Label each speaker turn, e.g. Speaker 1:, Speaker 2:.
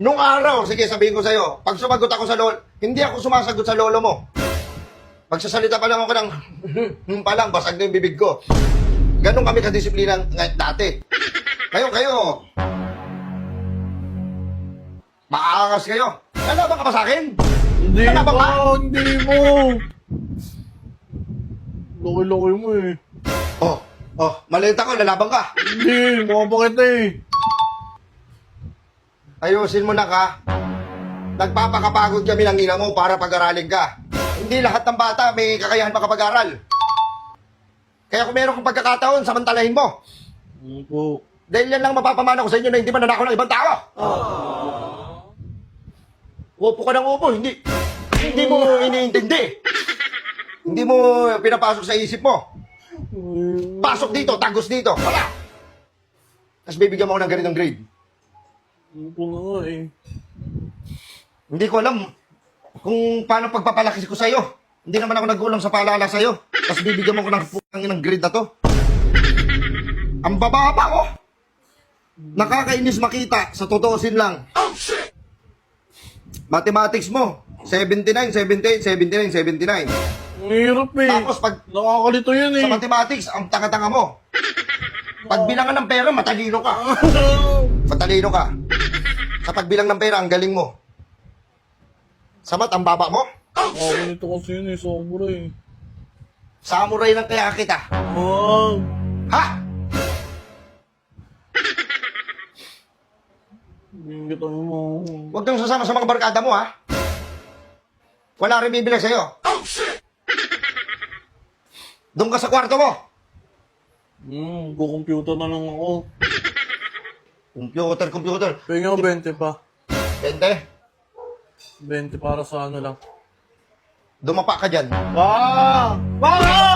Speaker 1: Nung araw, sige sabihin ko sa'yo, pag sumagot ako sa lolo, hindi ako sumasagot sa lolo mo. Magsasalita pa lang ako ng pa lang, basag na yung bibig ko. Ganon kami kadisiplina dati. Kayo, maaangas kayo. Lalaban ka pa sa akin?
Speaker 2: Hindi
Speaker 1: Lalaban ka?
Speaker 2: mo, hindi mo. Laki-laki mo eh.
Speaker 1: Malita ko, lalaban ka.
Speaker 2: Hindi, mukha kita eh.
Speaker 1: Ayusin mo na ka. Nagpapakapagod kami ng ina mo para pag-aralin ka. Hindi lahat ng bata may kakayahan makapag-aral. Kaya kung meron kang pagkakataon, samantalahin mo.
Speaker 2: Opo.
Speaker 1: Dahil yan lang mapapamana ko sa inyo na hindi mananakaw ng ibang tao. Upo ka ng upo, hindi mo iniintindi. Hindi mo pinapasok sa isip mo. Pasok dito, tagos dito. Wala. Tapos bibigyan mo ako ng ganitong grade.
Speaker 2: Opo na nga eh.
Speaker 1: Hindi ko alam kung paano pagpapalaki ko sa'yo. Hindi naman ako nag-ulang sa paalala sa'yo. Tapos bibigyan mo ko ng grade na to. Ang bababa ko. Nakakainis makita. Sa totoosin lang. Mathematics mo. 79, 78, 79, 79.
Speaker 2: Ang hirap eh.
Speaker 1: Tapos pag
Speaker 2: Nakakalito yan eh.
Speaker 1: sa mathematics, ang tanga-tanga mo. Pag bilangan ng pera, matalino ka. Matalino ka. Sa pagbilang ng pera, ang galing mo. Sa mat, ang baba mo.
Speaker 2: Nakakalito kasi yun eh. Sobra eh.
Speaker 1: Samurai lang kaya kita. Ha?
Speaker 2: Hindi kita mo.
Speaker 1: Huwag kang sasama sa mga barkada mo, ha? Wala rin bibili sa'yo. Doon ka sa kwarto mo.
Speaker 2: Go-computer na lang ako.
Speaker 1: Computer.
Speaker 2: Pwede nga 20 pa.
Speaker 1: 20.
Speaker 2: 20 para sa ano lang.
Speaker 1: Dumapa ka dyan.
Speaker 2: Ah! Ah!